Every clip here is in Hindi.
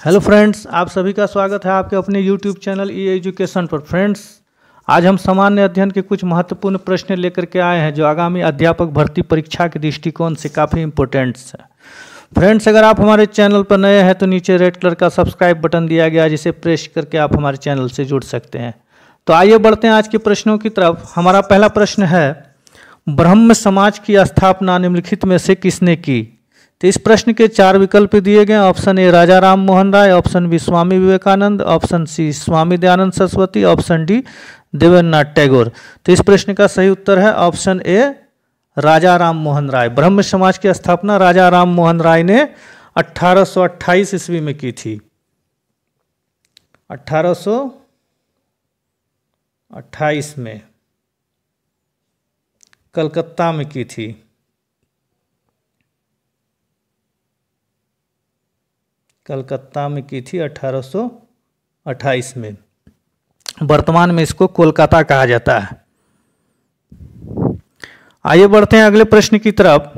हेलो फ्रेंड्स, आप सभी का स्वागत है आपके अपने यूट्यूब चैनल ई एजुकेशन पर। फ्रेंड्स, आज हम सामान्य अध्ययन के कुछ महत्वपूर्ण प्रश्न लेकर के आए हैं जो आगामी अध्यापक भर्ती परीक्षा के दृष्टिकोण से काफ़ी इंपॉर्टेंट्स है। फ्रेंड्स, अगर आप हमारे चैनल पर नए हैं तो नीचे रेड कलर का सब्सक्राइब बटन दिया गया है, जिसे प्रेस करके आप हमारे चैनल से जुड़ सकते हैं। तो आइए बढ़ते हैं आज के प्रश्नों की तरफ। हमारा पहला प्रश्न है, ब्रह्म समाज की स्थापना निम्नलिखित में से किसने की? तो इस प्रश्न के 4 विकल्प दिए गए। Option A Raja Ram Mohan Roy, option B Swami Vivekananda, option C Swami Dayanand Saraswati, option D Debendranath Tagore. तो इस प्रश्न का सही उत्तर है ऑप्शन ए राजा राम मोहन राय। ब्रह्म समाज की स्थापना राजा राम मोहन राय ने 1828 ईस्वी में की थी। 1828 में कलकत्ता में की थी। कलकत्ता में की थी 1828 में। वर्तमान में इसको कोलकाता कहा जाता है। आइए बढ़ते हैं अगले प्रश्न की तरफ।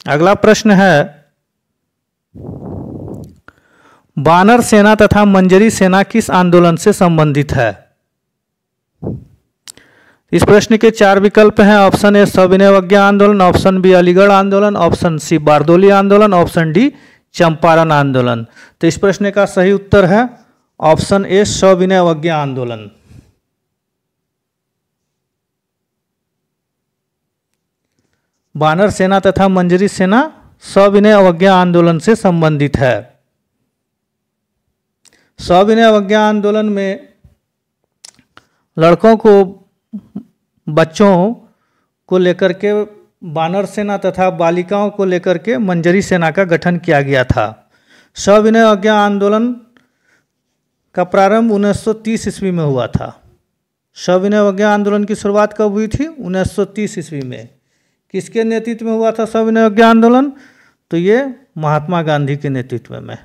अगला प्रश्न है, वानर सेना तथा मंजरी सेना किस आंदोलन से संबंधित है? इस प्रश्न के 4 विकल्प हैं। ऑप्शन ए सविनय अवज्ञा आंदोलन, ऑप्शन बी अलीगढ़ आंदोलन, ऑप्शन सी बारदोली आंदोलन, ऑप्शन डी चंपारण आंदोलन। तो इस प्रश्न का सही उत्तर है ऑप्शन ए सविनय अवज्ञा आंदोलन। वानर सेना तथा मंजरी सेना सविनय अवज्ञा आंदोलन से संबंधित है। सविनय अवज्ञा आंदोलन में लड़कों को, बच्चों को लेकर के वानर सेना तथा बालिकाओं को लेकर के मंजरी सेना का गठन किया गया था। सविनय अवज्ञा आंदोलन का प्रारंभ 1930 ईस्वी में हुआ था। सविनय अवज्ञा आंदोलन की शुरुआत कब हुई थी? 1930 ईस्वी में। किसके नेतृत्व में हुआ था सविनय अवज्ञा आंदोलन? तो ये महात्मा गांधी के नेतृत्व में।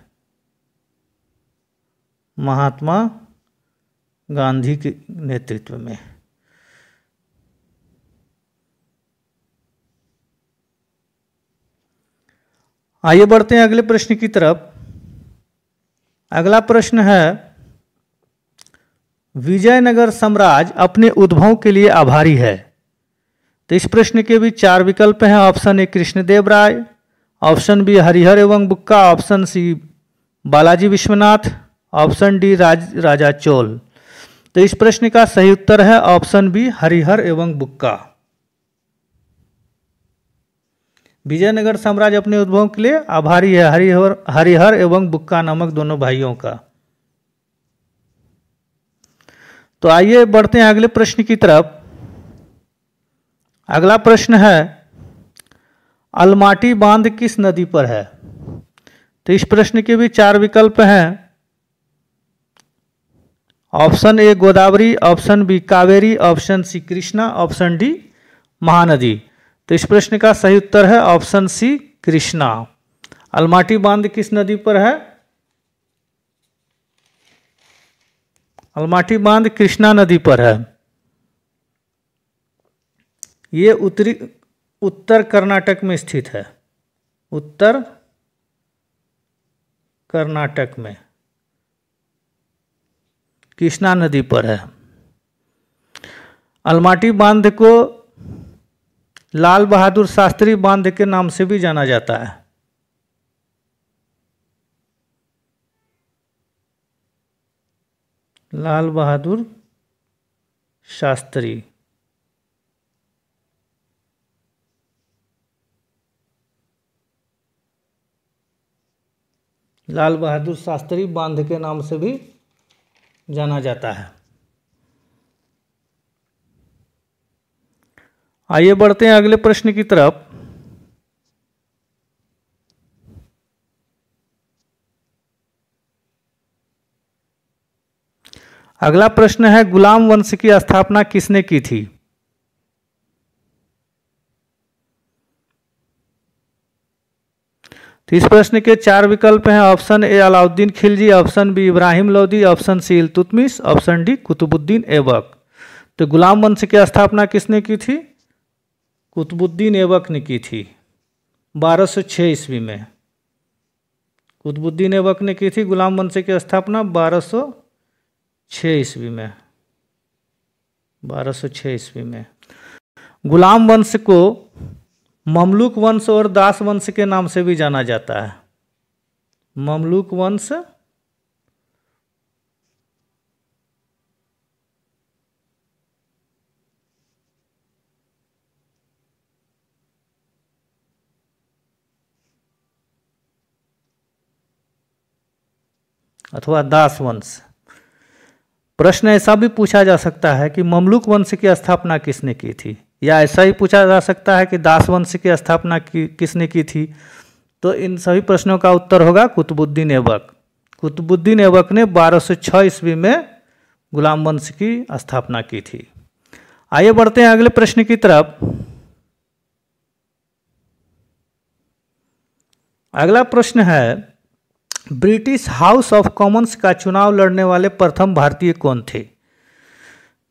महात्मा गांधी के नेतृत्व में। आइए बढ़ते हैं अगले प्रश्न की तरफ। अगला प्रश्न है, विजयनगर साम्राज्य अपने उद्भव के लिए आभारी है। तो इस प्रश्न के भी 4 विकल्प हैं। Option A Krishnadev Raya, option B Harihar एवं Bukka, option C Balaji Vishwanath, option D Raja Chola. तो इस प्रश्न का सही उत्तर है ऑप्शन बी हरिहर एवं बुक्का। विजयनगर साम्राज्य अपने उद्भव के लिए आभारी है हरिहर एवं बुक्का नामक दोनों भाइयों का। तो आइए बढ़ते हैं अगले प्रश्न की तरफ। अगला प्रश्न है, अलमाटी बांध किस नदी पर है? तो इस प्रश्न के भी 4 विकल्प हैं। Option A Godavari, option B Kaveri, option C Krishna, option D Mahanadi. तो इस प्रश्न का सही उत्तर है ऑप्शन सी कृष्णा। अलमाटी बांध किस नदी पर है? अलमाटी बांध कृष्णा नदी पर है। ये उत्तर कर्नाटक में स्थित है। उत्तर कर्नाटक में कृष्णा नदी पर है। अलमाटी बांध को लाल बहादुर शास्त्री बांध के नाम से भी जाना जाता है। लाल बहादुर शास्त्री। लाल बहादुर शास्त्री बांध के नाम से भी जाना जाता है। आइए बढ़ते हैं अगले प्रश्न की तरफ। अगला प्रश्न है, गुलाम वंश की स्थापना किसने की थी? तो इस प्रश्न के 4 विकल्प हैं। Option A Alauddin Khilji, option B Ibrahim Lodi, option C Iltutmish, option D Qutubuddin Aibak. तो गुलाम वंश की स्थापना किसने की थी? कुतुबुद्दीन ऐबक ने की थी 1206 ईस्वी में। कुतुबुद्दीन ऐबक ने की थी गुलाम वंश की स्थापना 1206 ईस्वी में। 1206 ईस्वी में। गुलाम वंश को ममलूक वंश और दास वंश के नाम से भी जाना जाता है। ममलूक वंश अथवा दास वंश। प्रश्न ऐसा भी पूछा जा सकता है कि ममलूक वंश की स्थापना किसने की थी, या ऐसा ही पूछा जा सकता है कि दास वंश की स्थापना किसने की थी। तो इन सभी प्रश्नों का उत्तर होगा कुतुबुद्दीन ऐबक। कुतुबुद्दीन ऐबक ने 1206 ईस्वी में गुलाम वंश की स्थापना की थी। आइए बढ़ते हैं अगले प्रश्न की तरफ। अगला प्रश्न है, ब्रिटिश हाउस ऑफ कॉमन्स का चुनाव लड़ने वाले प्रथम भारतीय कौन थे।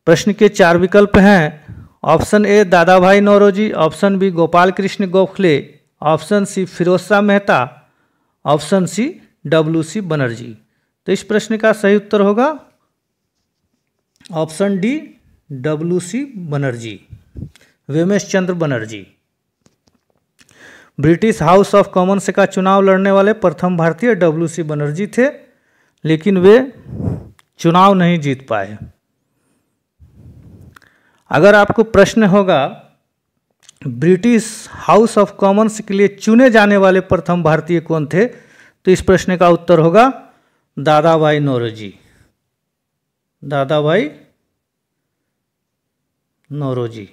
प्रश्न के 4 विकल्प हैं। Option A Dadabhai Naoroji, option B Gopal Krishna Gokhale, option C Firoz Shah Mehta, option C WC Banerjee. तो इस प्रश्न का सही उत्तर होगा option D WC Banerjee, Womesh Chandra Banerjee. British House of Commons का चुनाव लड़ने वाले प्रथम भारतीय WC बनर्जी थे, लेकिन वे चुनाव नहीं जीत पाए। अगर आपको प्रश्न होगा ब्रिटिश हाउस ऑफ कॉमन्स के लिए चुने जाने वाले प्रथम भारतीय कौन थे, तो इस प्रश्न का उत्तर होगा दादा भाई नौरोजी। दादा भाई नौरोजी।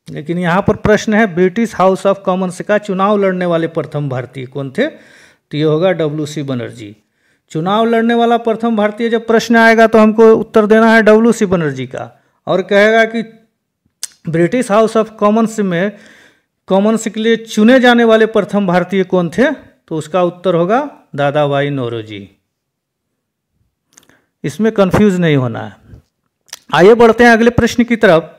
लेकिन यहाँ पर प्रश्न है ब्रिटिश हाउस ऑफ कॉमन्स का चुनाव लड़ने वाले प्रथम भारतीय कौन थे, तो ये होगा WC बनर्जी। चुनाव लड़ने वाला प्रथम भारतीय जब प्रश्न आएगा तो हमको उत्तर देना है WC बनर्जी का, और कहेगा कि ब्रिटिश हाउस ऑफ कॉमन्स में कॉमन्स के लिए चुने जाने वाले प्रथम भारतीय कौन थे, तो उसका उत्तर होगा दादा भाई नौरोजी। इसमें कंफ्यूज नहीं होना है। आइए बढ़ते हैं अगले प्रश्न की तरफ।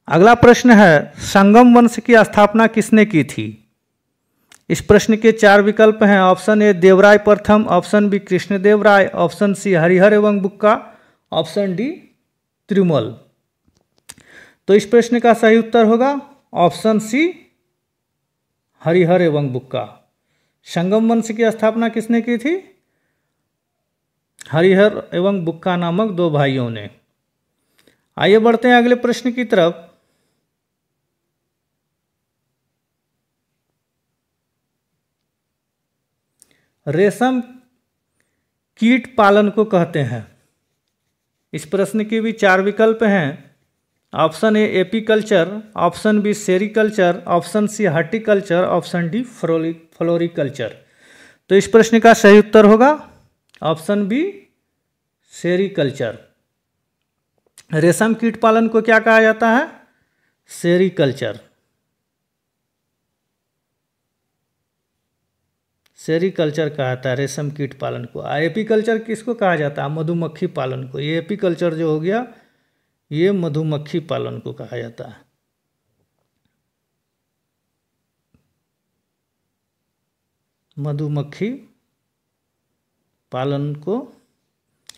अगला प्रश्न है, संगम वंश की स्थापना किसने की थी। इस प्रश्न के 4 विकल्प हैं। ऑप्शन ए देवराय प्रथम, option B Krishnadeva Raya, option C Harihar एवं बुक्का, ऑप्शन डी त्रिमल। तो इस प्रश्न का सही उत्तर होगा ऑप्शन सी हरिहर एवं बुक्का। संगम वंश की स्थापना किसने की थी, हरिहर एवं बुक्का नामक 2 भाइयों ने। आइए बढ़ते हैं अगले प्रश्न की तरफ। रेशम कीट पालन को कहते हैं। इस प्रश्न के भी 4 विकल्प हैं। Option A apiculture, option B sericulture, option C horticulture, option D floriculture. तो इस प्रश्न का सही उत्तर होगा ऑप्शन बी सेरीकल्चर। रेशम कीट पालन को क्या कहा जाता है, सेरीकल्चर। सेरीकल्चर कहा जाता है रेशम कीट पालन को। एपीकल्चर किसको कहा जाता है, मधुमक्खी पालन को। ये एपीकल्चर जो हो गया ये मधुमक्खी पालन को कहा जाता है। मधुमक्खी पालन को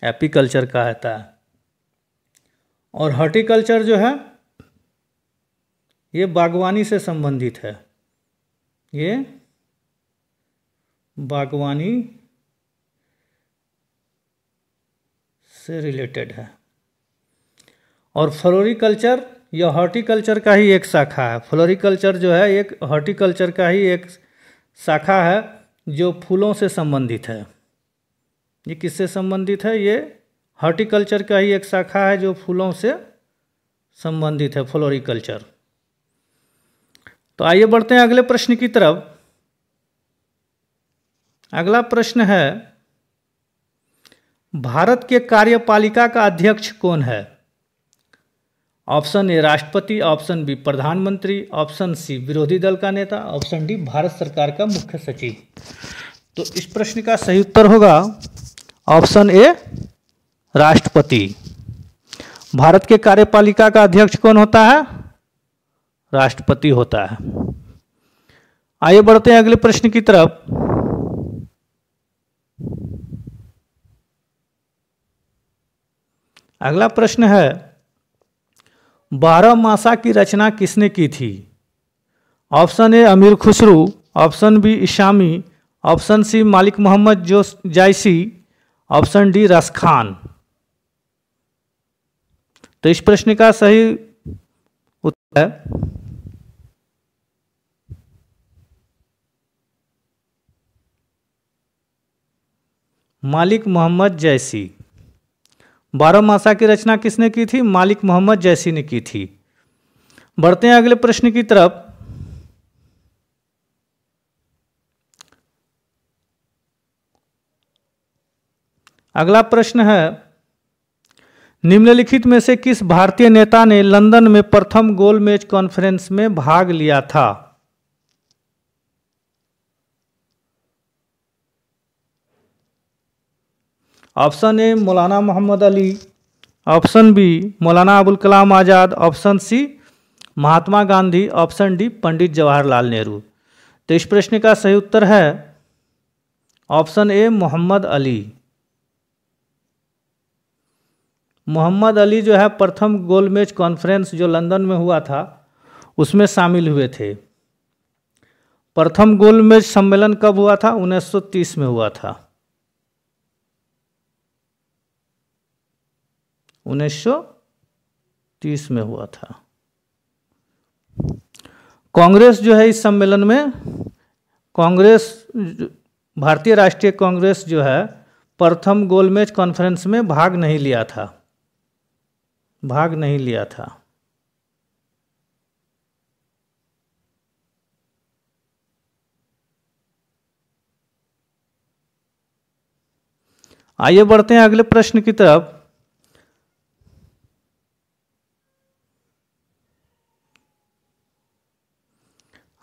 एपीकल्चर कहा जाता है। और हॉर्टिकल्चर जो है ये बागवानी से संबंधित है, ये बागवानी से रिलेटेड है। और फ्लोरिकल्चर यह हॉर्टिकल्चर का ही एक शाखा है। फ्लोरिकल्चर जो है एक हॉर्टिकल्चर का ही एक शाखा है जो फूलों से संबंधित है। ये किससे संबंधित है, ये हॉर्टिकल्चर का ही एक शाखा है जो फूलों से संबंधित है, फ्लोरिकल्चर। तो आइए बढ़ते हैं अगले प्रश्न की तरफ। अगला प्रश्न है, भारत के कार्यपालिका का अध्यक्ष कौन है। ऑप्शन ए राष्ट्रपति, ऑप्शन बी प्रधानमंत्री, ऑप्शन सी विरोधी दल का नेता, ऑप्शन डी भारत सरकार का मुख्य सचिव। तो इस प्रश्न का सही उत्तर होगा ऑप्शन ए राष्ट्रपति। भारत के कार्यपालिका का अध्यक्ष कौन होता है? राष्ट्रपति होता है। आइए बढ़ते हैं अगले प्रश्न की तरफ। अगला प्रश्न है, 12 मासा की रचना किसने की थी? Option A Amir Khusrau, option B Isami, option C Malik Muhammad Jayasi, option D Raskhan. तो इस प्रश्न का सही उत्तर है मालिक मोहम्मद जैसी। 12 मासा की रचना किसने की थी? मालिक मोहम्मद जैसी ने की थी। बढ़ते हैं अगले प्रश्न की तरफ। अगला प्रश्न है, निम्नलिखित में से किस भारतीय नेता ने लंदन में प्रथम गोलमेज कॉन्फ्रेंस में भाग लिया था? Option A Maulana Mohammad Ali, option B Maulana Abul Kalam Azad, option C Mahatma Gandhi, option D Pandit Jawaharlal Nehru. तो इस प्रश्न का सही उत्तर है ऑप्शन ए मोहम्मद अली। मोहम्मद अली जो है प्रथम गोलमेज कॉन्फ्रेंस जो लंदन में हुआ था उसमें शामिल हुए थे। प्रथम गोलमेज सम्मेलन कब हुआ था? 1930 में हुआ था। 1930 में हुआ था। कांग्रेस जो है इस सम्मेलन में, कांग्रेस भारतीय राष्ट्रीय कांग्रेस जो है प्रथम गोलमेज कॉन्फ्रेंस में भाग नहीं लिया था। आइए बढ़ते हैं अगले प्रश्न की तरफ।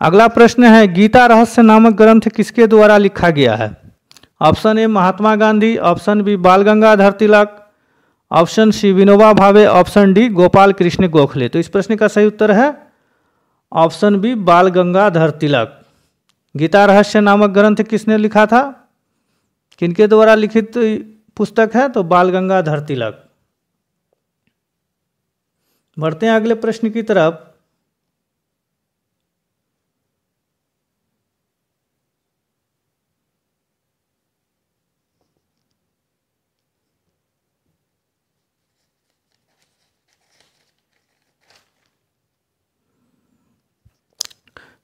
अगला प्रश्न है, गीता रहस्य नामक ग्रंथ किसके द्वारा लिखा गया है? Option A Mahatma Gandhi, option B Bal Gangadhar Tilak, option C Vinoba Bhave, option D Gopal Krishna Gokhale. तो इस प्रश्न का सही उत्तर है ऑप्शन बी बाल गंगाधर तिलक। गीता रहस्य नामक ग्रंथ किसने लिखा था? किनके द्वारा लिखित पुस्तक है? तो बाल गंगाधर तिलक। बढ़ते हैं अगले प्रश्न की तरफ।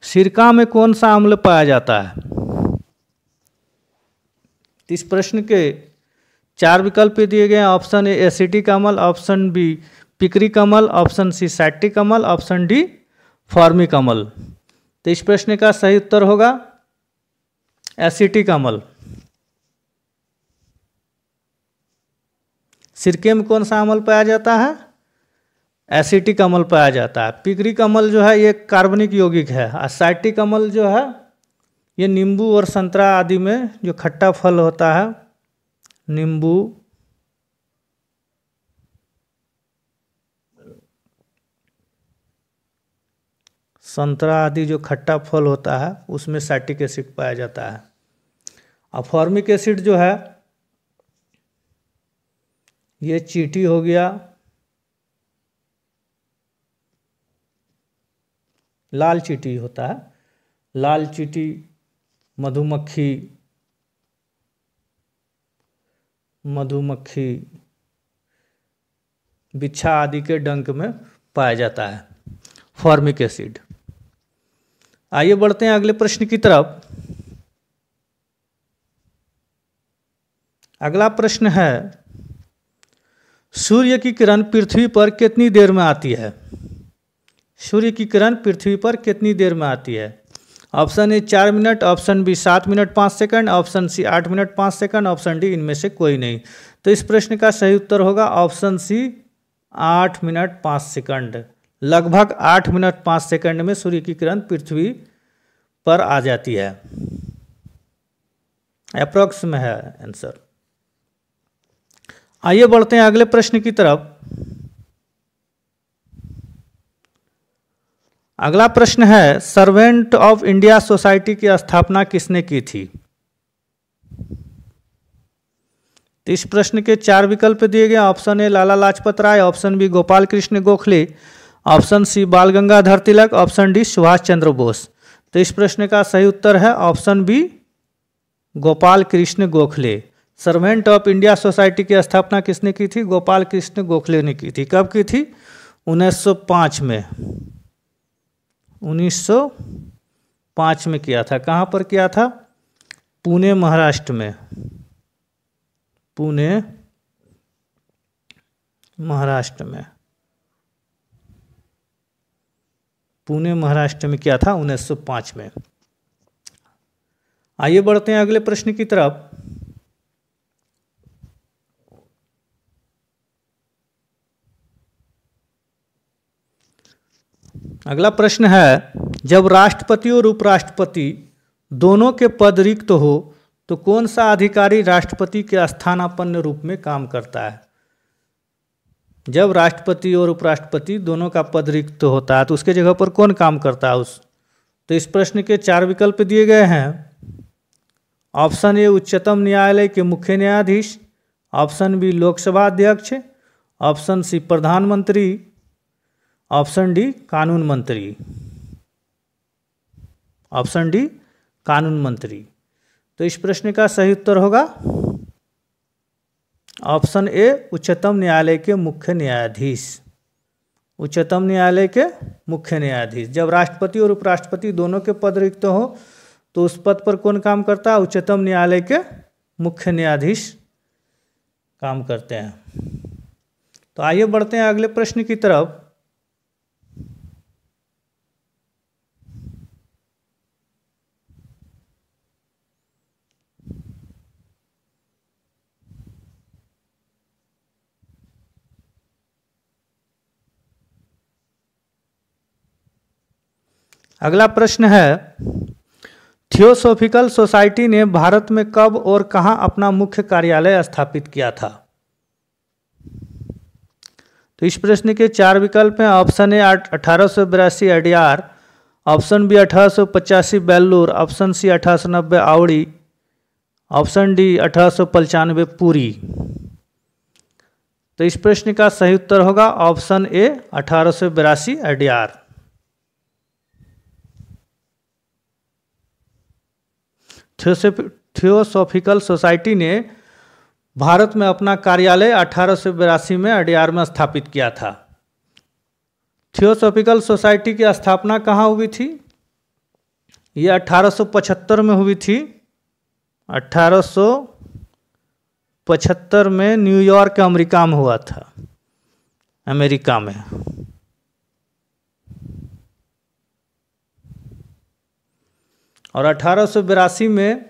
सिरका में कौन सा अम्ल पाया जाता है? इस प्रश्न के 4 विकल्प दिए गए हैं। ऑप्शन ए एसिटिक अम्ल, ऑप्शन बी पिक्रिक अम्ल, ऑप्शन सी सैक्टिक अम्ल, ऑप्शन डी फॉर्मिक अम्ल। तो इस प्रश्न का सही उत्तर होगा एसिटिक अम्ल। सिरके में कौन सा अम्ल पाया जाता है? एसिटिक अम्ल पाया जाता है। पिक्रिक अम्ल जो है ये कार्बनिक यौगिक है। और सैक्टिक अम्ल जो है ये नींबू और संतरा आदि में जो खट्टा फल होता है, नींबू, संतरा आदि जो खट्टा फल होता है उसमें सैक्टिक एसिड पाया जाता है। और फॉर्मिक एसिड जो है ये चींटी हो गया, लाल चींटी होता है, लाल चींटी, मधुमक्खी, बिच्छा आदि के डंक में पाया जाता है फॉर्मिक एसिड। आइए बढ़ते हैं अगले प्रश्न की तरफ। अगला प्रश्न है, सूर्य की किरण पृथ्वी पर कितनी देर में आती है? सूर्य की किरण पृथ्वी पर कितनी देर में आती है? Option A 4 minute, option B 7 minute 5 second, option C 8 minute 5 second, option D इनमें से कोई नहीं। तो इस प्रश्न का सही उत्तर होगा ऑप्शन सी 8 मिनट 5 सेकंड। लगभग 8 मिनट 5 सेकंड में सूर्य की किरण पृथ्वी पर आ जाती है। अप्रॉक्स में है आंसर। आइए बढ़ते हैं अगले प्रश्न की तरफ। अगला प्रश्न है, सर्वेंट ऑफ इंडिया सोसाइटी की स्थापना किसने की थी? तो इस प्रश्न के 4 विकल्प दिए गए। Option A Lala Lajpat Rai, option B Gopal Krishna Gokhale, option C Bal Gangadhar Tilak, option D Subhash Chandra Bose. तो इस प्रश्न का सही उत्तर है option B Gopal Krishna Gokhale. Servant of India society की स्थापना किसने की थी? गोपाल कृष्ण गोखले ने की थी। कब की थी? 1905 में। 1905 में किया था। कहाँ पर किया था? पुणे महाराष्ट्र में। पुणे महाराष्ट्र में। पुणे महाराष्ट्र में किया था 1905 में। आइए बढ़ते हैं अगले प्रश्न की तरफ। अगला प्रश्न है, जब राष्ट्रपति और उपराष्ट्रपति दोनों के पद रिक्त हो तो कौन सा अधिकारी राष्ट्रपति के स्थानापन्न रूप में काम करता है? जब राष्ट्रपति और उपराष्ट्रपति दोनों का पद रिक्त होता है तो उसके जगह पर कौन काम करता है तो इस प्रश्न के 4 विकल्प दिए गए हैं। ऑप्शन ए उच्चतम न्यायालय के मुख्य न्यायाधीश, ऑप्शन बी लोकसभा अध्यक्ष, ऑप्शन सी प्रधानमंत्री, ऑप्शन डी कानून मंत्री। ऑप्शन डी कानून मंत्री। तो इस प्रश्न का सही उत्तर होगा ऑप्शन ए उच्चतम न्यायालय के मुख्य न्यायाधीश। उच्चतम न्यायालय के मुख्य न्यायाधीश। जब राष्ट्रपति और उपराष्ट्रपति दोनों के पद रिक्त हो तो उस पद पर कौन काम करता है? उच्चतम न्यायालय के मुख्य न्यायाधीश काम करते हैं। तो आइए बढ़ते हैं अगले प्रश्न की तरफ। अगला प्रश्न है, थियोसॉफिकल सोसाइटी ने भारत में कब और कहां अपना मुख्य कार्यालय स्थापित किया था? तो इस प्रश्न के 4 विकल्प हैं। Option A 1882 Adyar, option B 1885 Belur, option C 1890 Avadi, option D 1895 Puri. तो इस प्रश्न का सही उत्तर होगा option A 1882 Adyar. Theosophical society ने भारत में अपना कार्यालय 1882 में अडियार में स्थापित किया था। थियोसॉफिकल सोसाइटी की स्थापना कहाँ हुई थी? ये 1875 में हुई थी। 1875 में न्यूयॉर्क अमेरिका में हुआ था। अमेरिका में। और 1882 में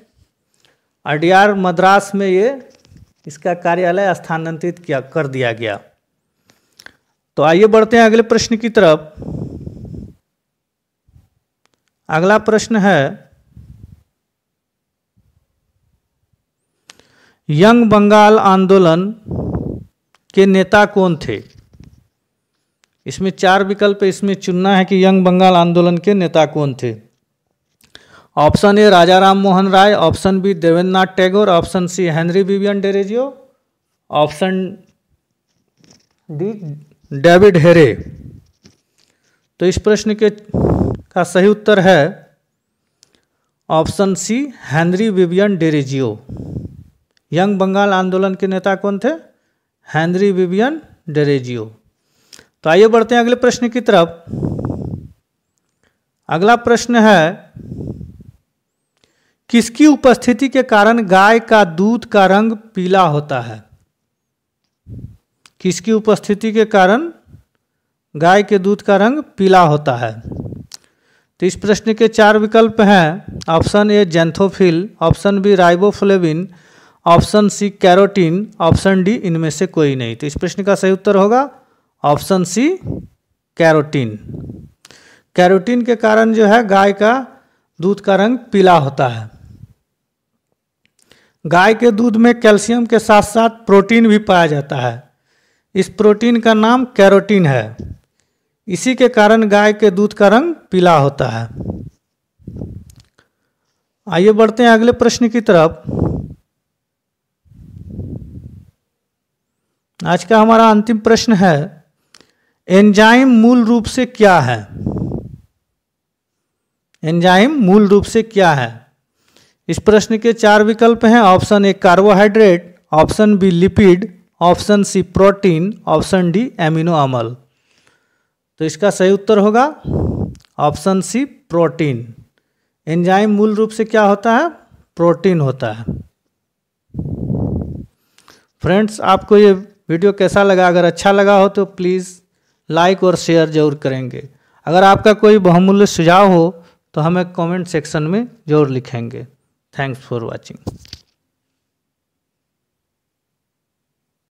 अडियार मद्रास में ये इसका कार्यालय स्थानांतरित कर दिया गया। तो आइए बढ़ते हैं अगले प्रश्न की तरफ। अगला प्रश्न है, यंग बंगाल आंदोलन के नेता कौन थे? इसमें 4 विकल्प इसमें चुनना है कि यंग बंगाल आंदोलन के नेता कौन थे। Option A Raja Ram Mohan Roy, option B Debendranath Tagore, option C Henry Vivian Derozio, option D David Hare. तो इस प्रश्न का सही उत्तर है option C Henry Vivian Derozio. Young Bengal आंदोलन के नेता कौन थे? Henry Vivian Derozio. तो आइए बढ़ते हैं अगले प्रश्न की तरफ। अगला प्रश्न है, किसकी उपस्थिति के कारण गाय का दूध का रंग पीला होता है? किसकी उपस्थिति के कारण गाय के दूध का रंग पीला होता है? तो इस प्रश्न के 4 विकल्प हैं। Option A xanthophyll, option B riboflavin, option C carotene, option D इनमें से कोई नहीं। तो इस प्रश्न का सही उत्तर होगा ऑप्शन सी कैरोटीन। कैरोटीन के कारण जो है गाय का दूध का रंग पीला होता है। गाय के दूध में कैल्शियम के साथ साथ प्रोटीन भी पाया जाता है। इस प्रोटीन का नाम कैरोटीन है। इसी के कारण गाय के दूध का रंग पीला होता है। आइए बढ़ते हैं अगले प्रश्न की तरफ। आज का हमारा अंतिम प्रश्न है, एंजाइम मूल रूप से क्या है? एंजाइम मूल रूप से क्या है? इस प्रश्न के 4 विकल्प हैं। Option A carbohydrate, option B lipid, option C protein, option D amino अम्ल। तो इसका सही उत्तर होगा ऑप्शन सी प्रोटीन। एंजाइम मूल रूप से क्या होता है? प्रोटीन होता है। फ्रेंड्स, आपको ये वीडियो कैसा लगा? अगर अच्छा लगा हो तो प्लीज़ लाइक और शेयर जरूर करेंगे। अगर आपका कोई बहुमूल्य सुझाव हो तो हमें कमेंट सेक्शन में जरूर लिखेंगे। Thanks for watching.